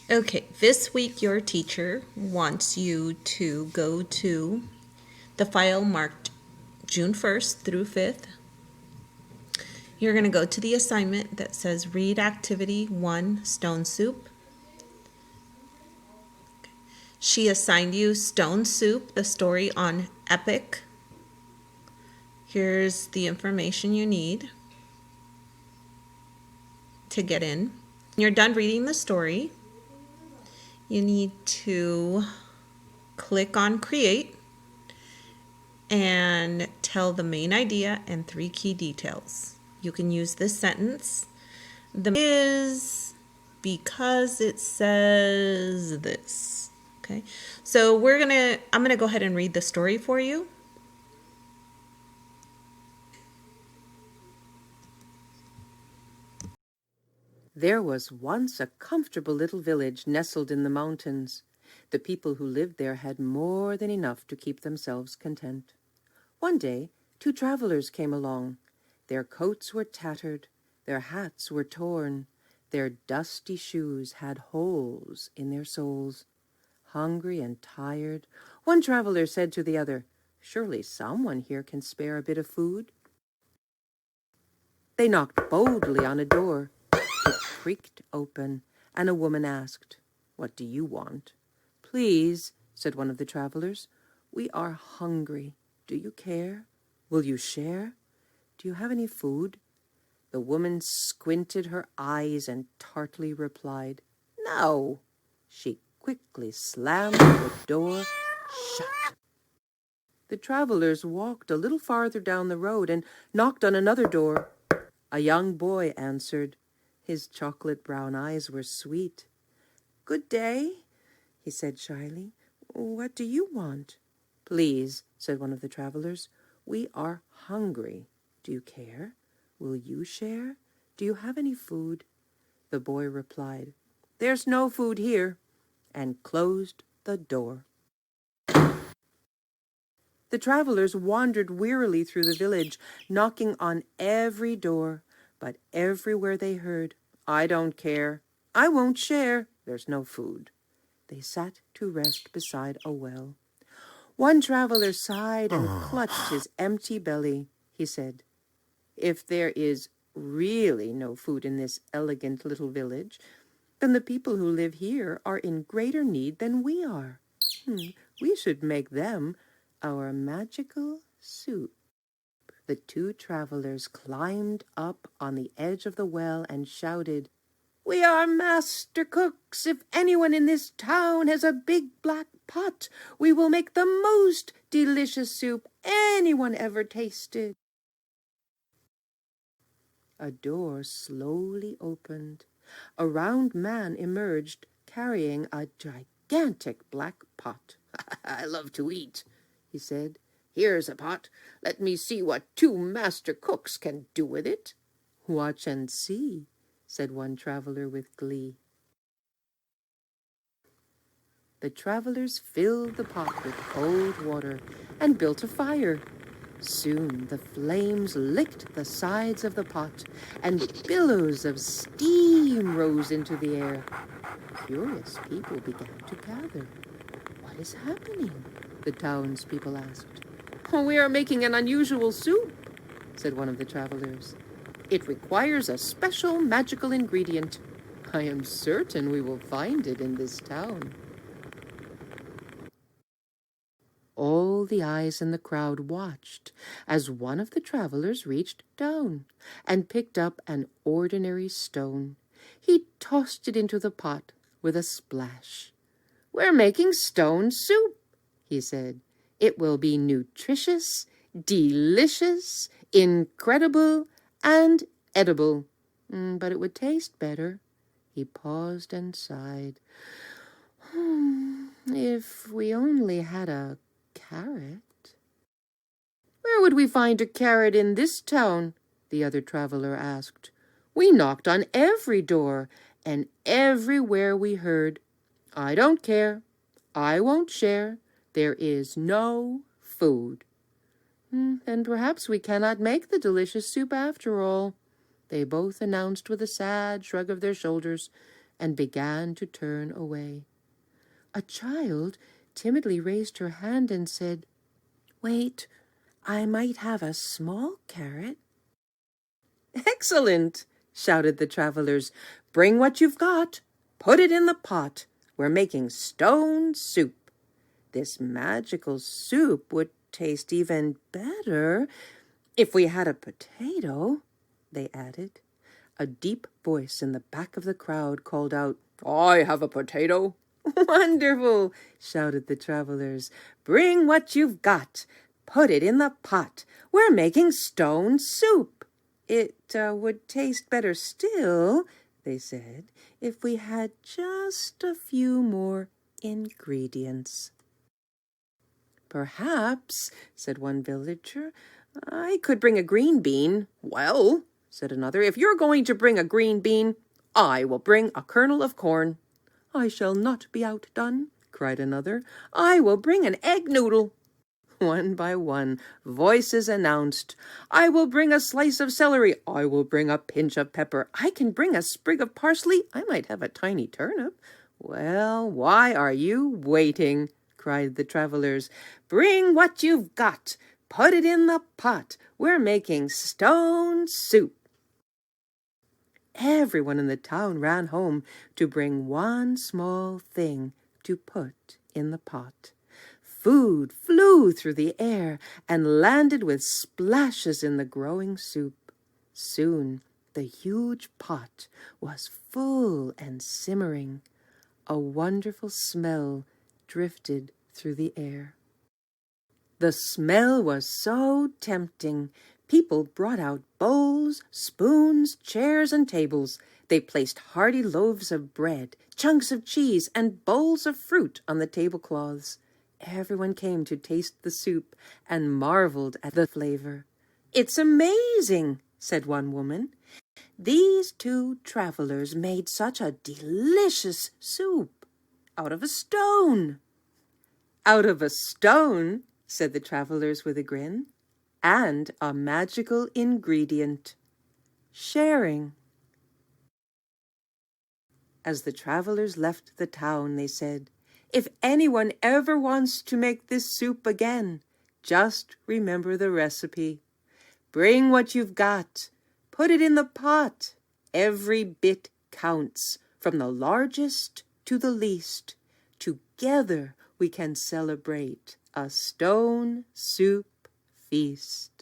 Okay, this week your teacher wants you to go to the file marked June 1st through 5th. You're going to go to the assignment that says Read Activity 1 Stone Soup. She assigned you Stone Soup, the story on Epic. Here's the information you need to get in. When you're done reading the story, you need to click on Create and tell the main idea and 3 key details. You can use this sentence. The is because it says this. Okay, so I'm gonna go ahead and read the story for you. There was once a comfortable little village nestled in the mountains. The people who lived there had more than enough to keep themselves content. One day, 2 travelers came along. Their coats were tattered, their hats were torn, their dusty shoes had holes in their soles. Hungry and tired, one traveler said to the other, "Surely someone here can spare a bit of food." They knocked boldly on a door. It creaked open, and a woman asked, "What do you want?" "Please," said one of the travelers, "we are hungry. Do you care? Will you share? Do you have any food?" The woman squinted her eyes and tartly replied, "No." She quickly slammed the door shut. The travelers walked a little farther down the road and knocked on another door. A young boy answered. His chocolate brown eyes were sweet. "Good day," he said shyly. "What do you want?" "Please," said one of the travelers, "we are hungry. Do you care? Will you share? Do you have any food?" The boy replied, "There's no food here," and closed the door. The travelers wandered wearily through the village, knocking on every door, but everywhere they heard, "I don't care. I won't share. There's no food." They sat to rest beside a well. One traveler sighed and clutched his empty belly. He said, "If there is really no food in this elegant little village, then the people who live here are in greater need than we are. We should make them our magical soup." The 2 travelers climbed up on the edge of the well and shouted, "We are master cooks. If anyone in this town has a big black pot, we will make the most delicious soup anyone ever tasted." A door slowly opened. A round man emerged, carrying a gigantic black pot. "I love to eat," he said. "Here's a pot. Let me see what 2 master cooks can do with it." "Watch and see," said one traveler with glee. The travelers filled the pot with cold water and built a fire. Soon the flames licked the sides of the pot, and billows of steam rose into the air. Curious people began to gather. "What is happening?" the townspeople asked. "Oh, we are making an unusual soup," said one of the travelers. "It requires a special magical ingredient. I am certain we will find it in this town." All the eyes in the crowd watched as one of the travelers reached down and picked up an ordinary stone. He tossed it into the pot with a splash. "We're making stone soup," he said. "It will be nutritious, delicious, incredible, and edible. But it would taste better." He paused and sighed. "If we only had a carrot." "Where would we find a carrot in this town?" the other traveler asked. "We knocked on every door, and everywhere we heard, 'I don't care. I won't share. There is no food.' Then perhaps we cannot make the delicious soup after all," they both announced with a sad shrug of their shoulders, and began to turn away. A child timidly raised her hand and said, "Wait, I might have a small carrot." "Excellent!" shouted the travelers. "Bring what you've got. Put it in the pot. We're making stone soup. This magical soup would taste even better if we had a potato," they added. A deep voice in the back of the crowd called out, "I have a potato." "Wonderful!" shouted the travelers. "Bring what you've got. Put it in the pot. We're making stone soup. It would taste better still," they said, "if we had just a few more ingredients." "Perhaps," said one villager, "I could bring a green bean." "Well," said another, "if you're going to bring a green bean, I will bring a kernel of corn." "I shall not be outdone," cried another. "I will bring an egg noodle." One by one, voices announced, "I will bring a slice of celery. I will bring a pinch of pepper. I can bring a sprig of parsley. I might have a tiny turnip." "Well, why are you waiting?" cried the travelers. "Bring what you've got. Put it in the pot. We're making stone soup." Everyone in the town ran home to bring one small thing to put in the pot. Food flew through the air and landed with splashes in the growing soup. Soon the huge pot was full and simmering. A wonderful smell drifted through the air. The smell was so tempting. People brought out bowls, spoons, chairs, and tables. They placed hearty loaves of bread, chunks of cheese, and bowls of fruit on the tablecloths. Everyone came to taste the soup and marveled at the flavor. "It's amazing," said one woman. "These two travelers made such a delicious soup out of a stone." "Out of a stone," said the travelers with a grin, "and a magical ingredient, sharing." As the travelers left the town, they said, "If anyone ever wants to make this soup again, just remember the recipe. Bring what you've got. Put it in the pot. Every bit counts, from the largest to the least. Together we can celebrate a stone soup feast."